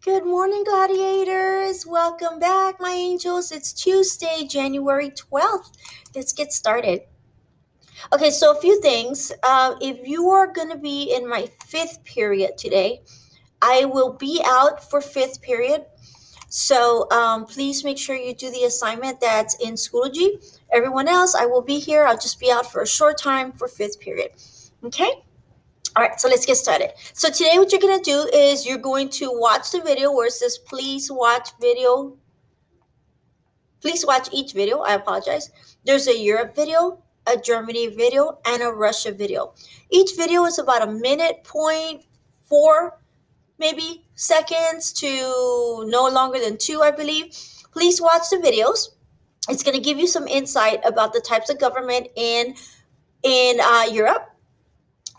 Good morning, gladiators. Welcome back, my angels. It's Tuesday, January 12th. Let's get started. Okay, so a few things. If you are going to be in my fifth period today, I will be out for fifth period. So please make sure you do the assignment that's in Schoology. Everyone else, I will be here. I'll just be out for a short time for fifth period. Okay? All right, so let's get started. So today what you're going to do is you're going to watch the video where it says please watch video. Please watch each video. I apologize. There's a Europe video, a Germany video, and a Russia video. Each video is about a minute, 0.4 maybe seconds to no longer than 2, I believe. Please watch the videos. It's going to give you some insight about the types of government in Europe.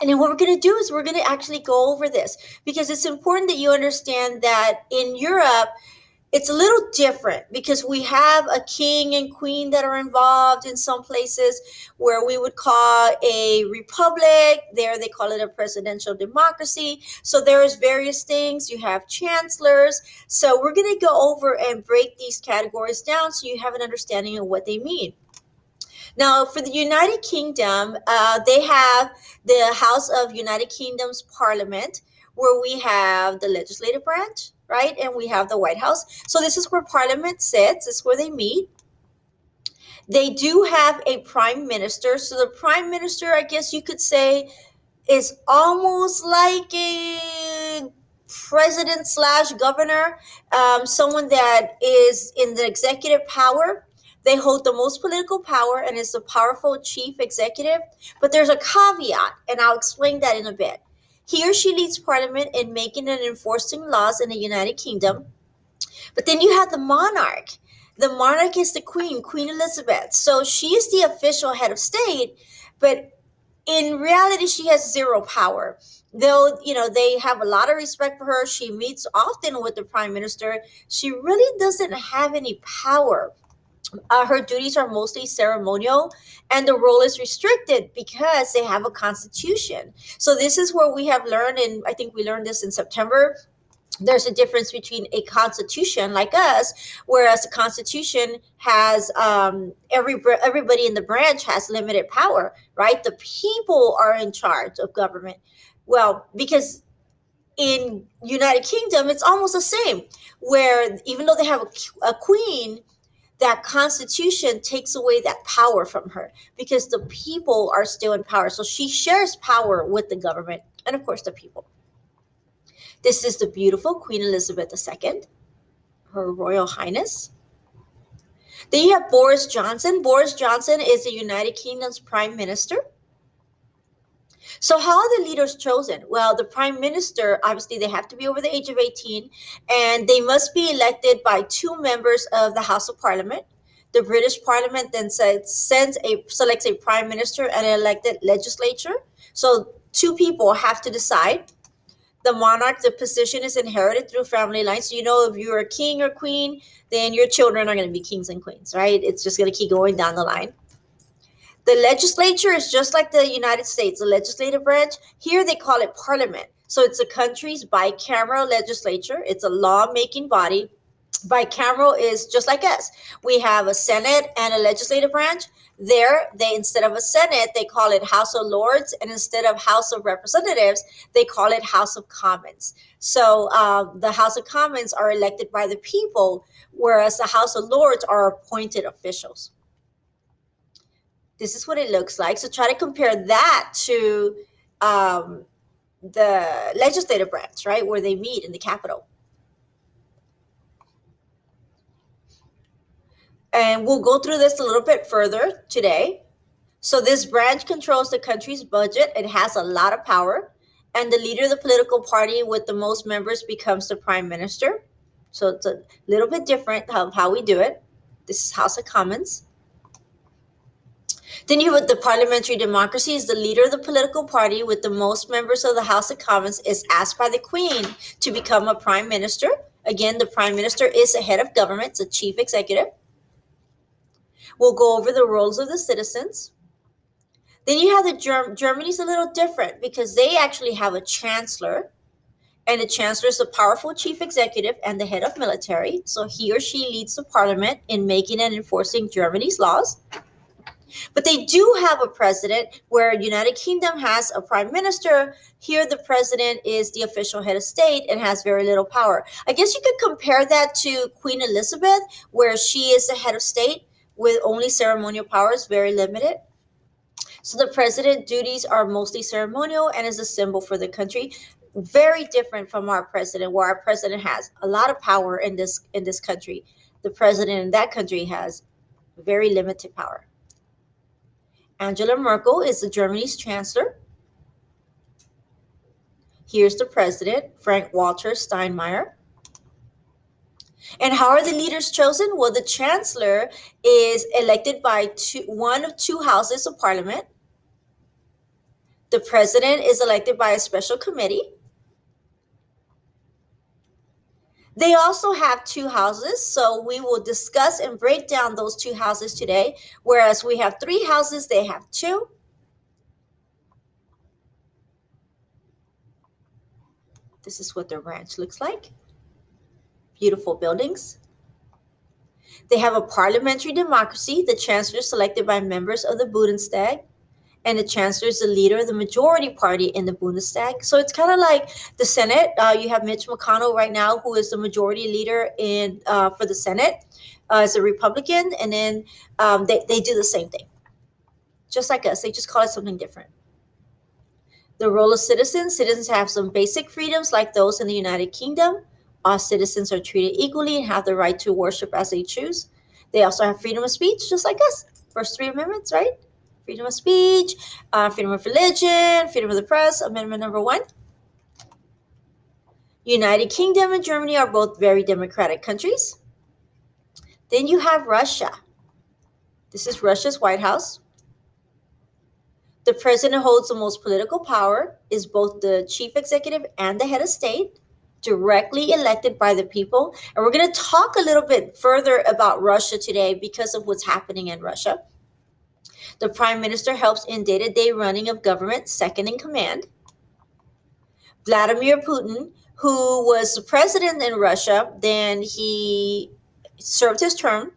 And then what we're going to do is we're going to actually go over this because it's important that you understand that in Europe, it's a little different because we have a king and queen that are involved in some places where we would call a republic. There they call it a presidential democracy. So there's various things. You have chancellors. So we're going to go over and break these categories down so you have an understanding of what they mean. Now, for the United Kingdom, they have the House of United Kingdom's Parliament, where we have the legislative branch, right? And we have the White House. So this is where Parliament sits. This is where they meet. They do have a prime minister. So the prime minister, I guess you could say, is almost like a president slash governor, someone that is in the executive power. They hold the most political power and is the powerful chief executive. But there's a caveat, and I'll explain that in a bit. He or she leads parliament in making and enforcing laws in the United Kingdom. But then you have the monarch. The monarch is the queen, Queen Elizabeth. So she is the official head of state, but in reality, she has zero power. Though, they have a lot of respect for her. She meets often with the prime minister. She really doesn't have any power. Her duties are mostly ceremonial, and the role is restricted because they have a constitution. So this is where we have learned, and I think we learned this in September. There's a difference between a constitution like us, whereas the constitution has everybody in the branch has limited power, right? The people are in charge of government. Well, because in United Kingdom, it's almost the same, where even though they have a queen, that constitution takes away that power from her because the people are still in power. So she shares power with the government and, of course, the people. This is the beautiful Queen Elizabeth II, Her Royal Highness. Then you have Boris Johnson. Boris Johnson is the United Kingdom's Prime Minister. So how are the leaders chosen? Well, the Prime Minister, obviously, they have to be over the age of 18, and they must be elected by 2 members of the House of Parliament. The British Parliament then selects a Prime Minister and an elected legislature. So 2 people have to decide. The monarch, the position is inherited through family lines. So, if you're a king or queen, then your children are going to be kings and queens, right? It's just going to keep going down the line. The legislature is just like the United States, the legislative branch. Here they call it parliament. So it's the country's bicameral legislature. It's a law-making body. Bicameral is just like us. We have a Senate and a legislative branch. There, instead of a Senate, they call it House of Lords, and instead of House of Representatives, they call it House of Commons. So the House of Commons are elected by the people, whereas the House of Lords are appointed officials. This is what it looks like. So try to compare that to the legislative branch, right, where they meet in the Capitol. And we'll go through this a little bit further today. So this branch controls the country's budget. It has a lot of power. And the leader of the political party with the most members becomes the prime minister. So it's a little bit different of how we do it. This is House of Commons. Then you have the Parliamentary Democracy. Is the leader of the political party with the most members of the House of Commons is asked by the Queen to become a prime minister. Again, the prime minister is the head of government, the chief executive. We'll go over the roles of the citizens. Then you have the Germany's a little different because they actually have a chancellor, And the chancellor is a powerful chief executive and the head of military. So he or she leads the parliament in making and enforcing Germany's laws. But they do have a president, where United Kingdom has a prime minister. Here, the president is the official head of state and has very little power. I guess you could compare that to Queen Elizabeth, where she is the head of state with only ceremonial powers, very limited. So the president duties are mostly ceremonial and is a symbol for the country. Very different from our president, where our president has a lot of power in this country. The president in that country has very limited power. Angela Merkel is the Germany's chancellor. Here's the president, Frank-Walter Steinmeier. And how are the leaders chosen? Well, the chancellor is elected by one of two houses of parliament. The president is elected by a special committee. They also have two houses, so we will discuss and break down those two houses today. Whereas we have three houses, they have two. This is what their branch looks like. Beautiful buildings. They have a parliamentary democracy. The chancellor is selected by members of the Bundestag, and the chancellor is the leader of the majority party in the Bundestag. So it's kind of like the Senate. You have Mitch McConnell right now, who is the majority leader for the Senate as a Republican, and then they do the same thing. Just like us, they just call it something different. The role of citizens. Citizens have some basic freedoms like those in the United Kingdom. All citizens are treated equally and have the right to worship as they choose. They also have freedom of speech, just like us. First three amendments, right? Freedom of speech, freedom of religion, freedom of the press, amendment number 1. United Kingdom and Germany are both very democratic countries. Then you have Russia. This is Russia's White House. The president holds the most political power, is both the chief executive and the head of state, directly elected by the people. And we're going to talk a little bit further about Russia today because of what's happening in Russia. The prime minister helps in day-to-day running of government, second in command. Vladimir Putin, who was the president in Russia, then he served his term.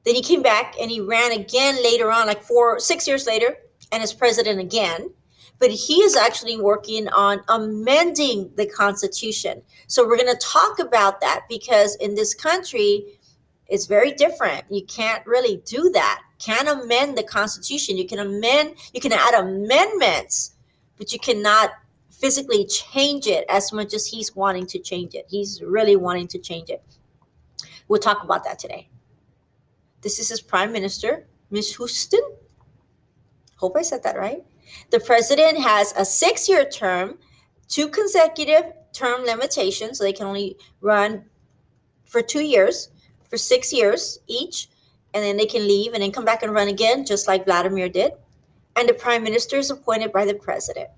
Then he came back and he ran again later on, like 6 years later, and is president again. But he is actually working on amending the Constitution. So we're going to talk about that, because in this country, it's very different. You can't really do that. Can't amend the Constitution. You can add amendments, but you cannot physically change it as much as he's wanting to change it. He's really wanting to change it. We'll talk about that today. This is his prime minister, Ms. Houston. Hope I said that right. The president has a 6-year term, 2 consecutive term limitations, so they can only run for 2 years, for 6 years each, and then they can leave and then come back and run again, just like Vladimir did. And the prime minister is appointed by the president.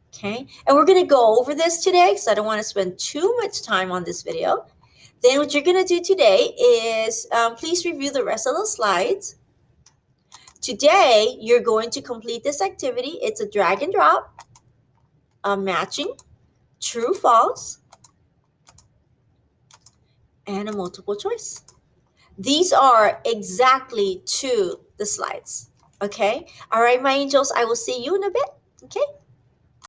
Okay, and we're going to go over this today because I don't want to spend too much time on this video. Then what you're going to do today is please review the rest of the slides. Today, you're going to complete this activity. It's a drag and drop, a matching, true, false, and a multiple choice. These are exactly to the slides. Okay? All right, my angels, I will see you in a bit. Okay?